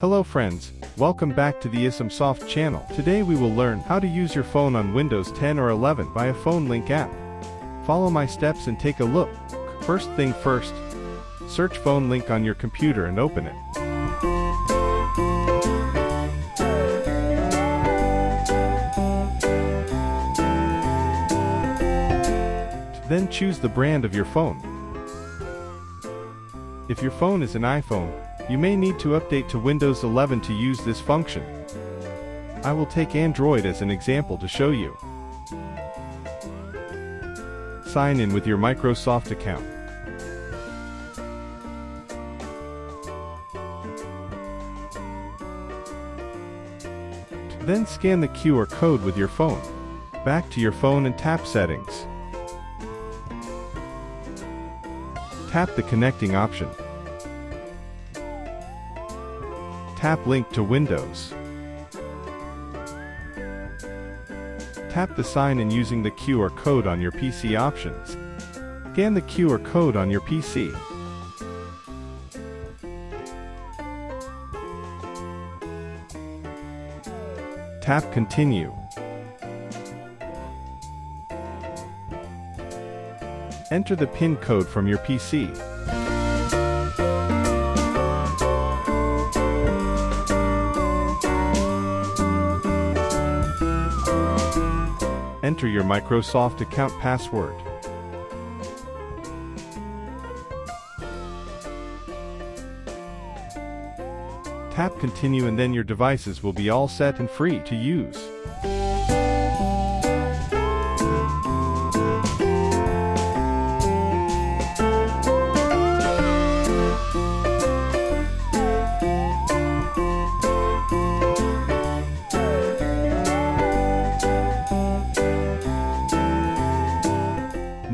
Hello friends, welcome back to the ISMsoft channel. Today we will learn how to use your phone on Windows 10 or 11 via Phone Link app. Follow my steps and take a look. First thing first, search Phone Link on your computer and open it. Then choose the brand of your phone. If your phone is an iPhone, you may need to update to Windows 11 to use this function. I will take Android as an example to show you. Sign in with your Microsoft account. Then scan the QR code with your phone. Back to your phone and tap Settings. Tap the connecting option. Tap Link to Windows. Tap the sign in using the QR code on your PC options. Scan the QR code on your PC. Tap Continue. Enter the PIN code from your PC. Enter your Microsoft account password. Tap Continue and then your devices will be all set and free to use.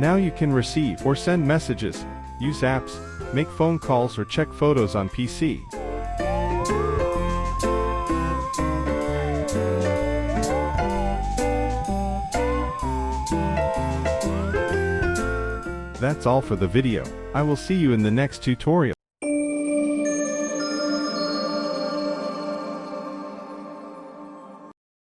Now you can receive or send messages, use apps, make phone calls or check photos on PC. That's all for the video. I will see you in the next tutorial.